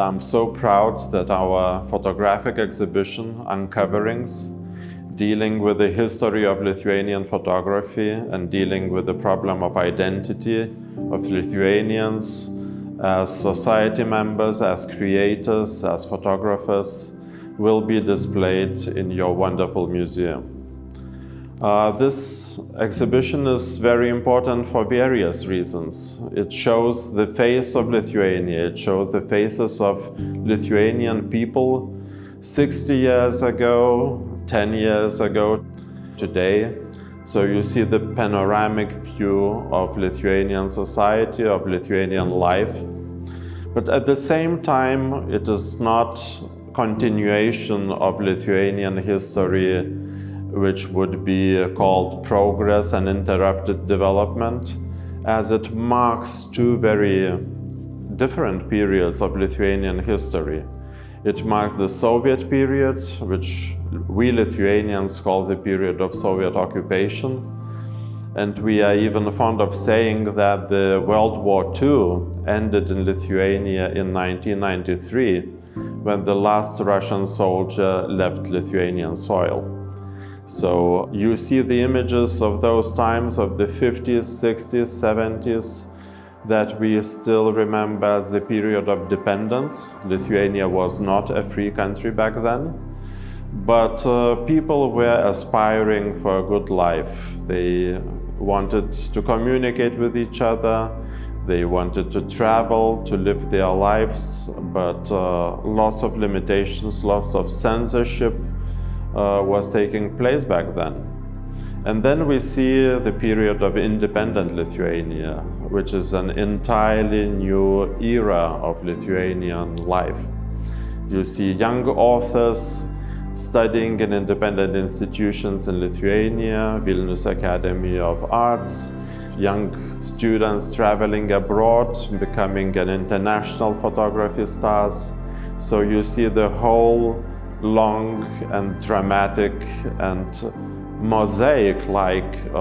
I'm so proud that our photographic exhibition, Uncoverings, dealing with the history of Lithuanian photography and dealing with the problem of identity of Lithuanians as society members, as creators, as photographers, will be displayed in your wonderful museum. This exhibition is very important for various reasons. It shows the face of Lithuania. It shows the faces of Lithuanian people 60 years ago, 10 years ago, today. So you see the panoramic view of Lithuanian society, of Lithuanian life. But at the same time, it is not continuation of Lithuanian history, which would be called progress and interrupted development, as it marks two very different periods of Lithuanian history. It marks the Soviet period, which we Lithuanians call the period of Soviet occupation. And we are even fond of saying that the World War II ended in Lithuania in 1993, when the last Russian soldier left Lithuanian soil. So you see the images of those times of the 50s, 60s, 70s that we still remember as the period of dependence. Lithuania was not a free country back then, but people were aspiring for a good life. They wanted to communicate with each other, they wanted to travel, to live their lives, but lots of limitations, lots of censorship was taking place back then. And then we see the period of independent Lithuania, which is an entirely new era of Lithuanian life. You see young authors studying in independent institutions in Lithuania, Vilnius Academy of Arts, young students traveling abroad, becoming an international photography stars. So you see the whole long and dramatic and mosaic-like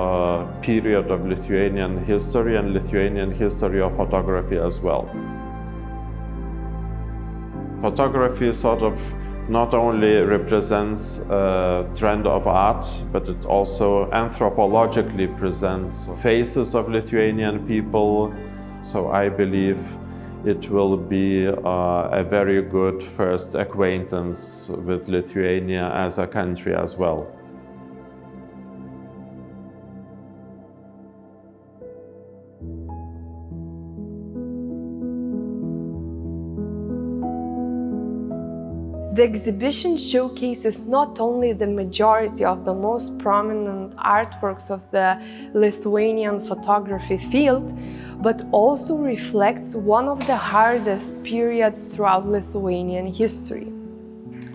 period of Lithuanian history and Lithuanian history of photography as well. Photography sort of not only represents a trend of art, but it also anthropologically presents faces of Lithuanian people. So I believe it will be a very good first acquaintance with Lithuania as a country as well. The exhibition showcases not only the majority of the most prominent artworks of the Lithuanian photography field, but also reflects one of the hardest periods throughout Lithuanian history.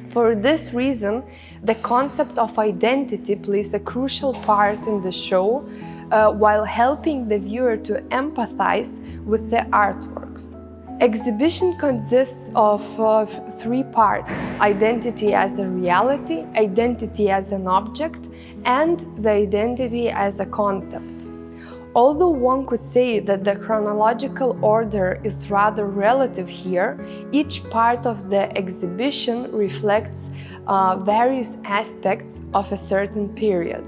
For this reason, the concept of identity plays a crucial part in the show, while helping the viewer to empathize with the artworks. Exhibition consists of three parts: identity as a reality, identity as an object, and the identity as a concept. Although one could say that the chronological order is rather relative here, each part of the exhibition reflects various aspects of a certain period.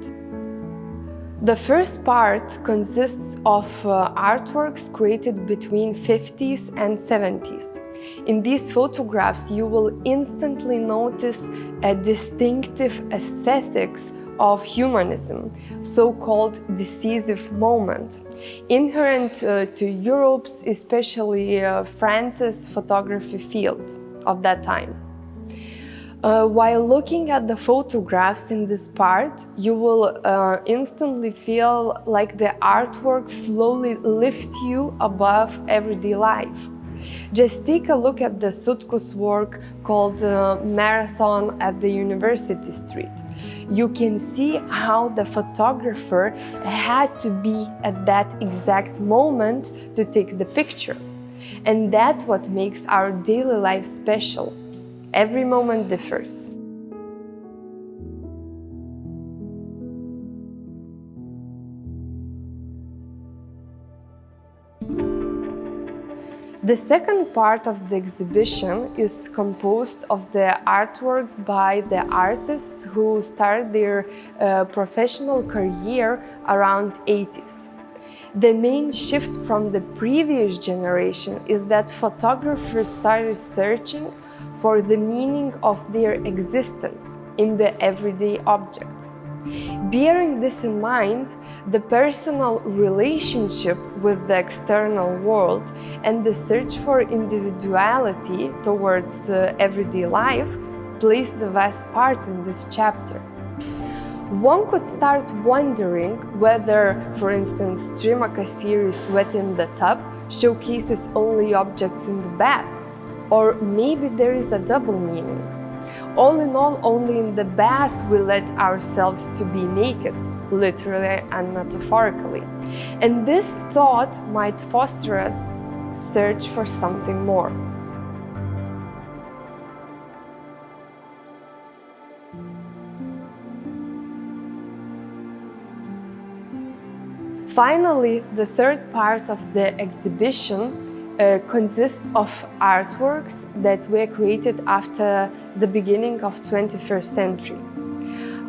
The first part consists of artworks created between 50s and 70s. In these photographs, you will instantly notice a distinctive aesthetics of humanism, so-called decisive moment, inherent to Europe's, especially France's photography field of that time. While looking at the photographs in this part, you will instantly feel like the artwork slowly lift you above everyday life. Just take a look at the Sutkus work called Marathon at the University Street. You can see how the photographer had to be at that exact moment to take the picture. And that's what makes our daily life special. Every moment differs. The second part of the exhibition is composed of the artworks by the artists who started their professional career around 80s. The main shift from the previous generation is that photographers started searching for the meaning of their existence in the everyday objects. Bearing this in mind, the personal relationship with the external world and the search for individuality towards everyday life plays the vast part in this chapter. One could start wondering whether, for instance, Trimaka series Wet in the Tub showcases only objects in the bath, or maybe there is a double meaning. All in all, only in the bath we let ourselves to be naked, literally and metaphorically. And this thought might foster us search for something more. Finally, the third part of the exhibition consists of artworks that were created after the beginning of 21st century.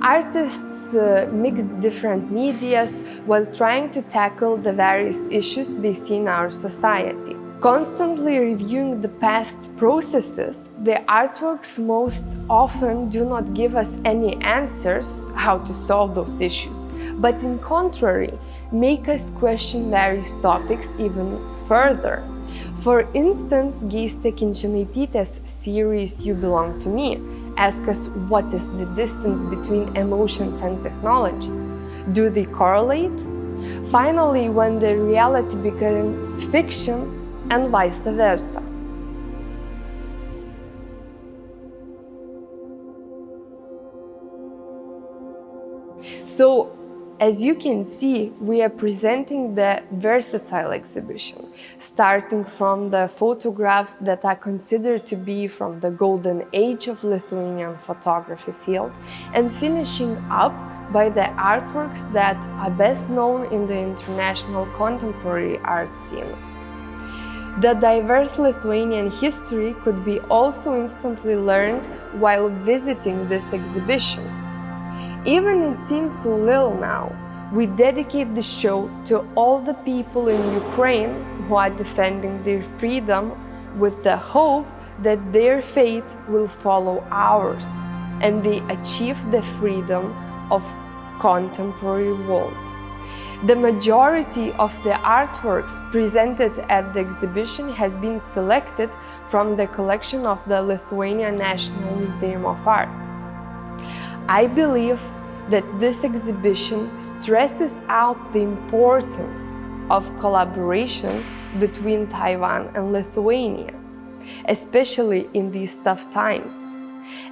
Artists mixed different medias while trying to tackle the various issues they see in our society. Constantly reviewing the past processes, the artworks most often do not give us any answers how to solve those issues, but in contrary, make us question various topics even further. For instance, Geiste Kinčinaitytės series You Belong to Me asks us what is the distance between emotions and technology. Do they correlate? Finally, when the reality becomes fiction, and vice versa. So, as you can see, we are presenting the versatile exhibition, starting from the photographs that are considered to be from the golden age of Lithuanian photography field, and finishing up by the artworks that are best known in the international contemporary art scene. The diverse Lithuanian history could be also instantly learned while visiting this exhibition. Even it seems so little now, we dedicate the show to all the people in Ukraine who are defending their freedom with the hope that their fate will follow ours and they achieve the freedom of contemporary world. The majority of the artworks presented at the exhibition has been selected from the collection of the Lithuanian National Museum of Art. I believe that this exhibition stresses out the importance of collaboration between Taiwan and Lithuania, especially in these tough times.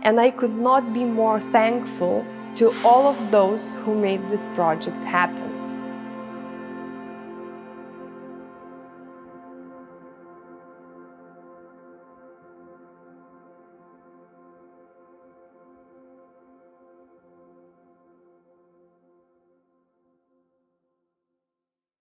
And I could not be more thankful to all of those who made this project happen.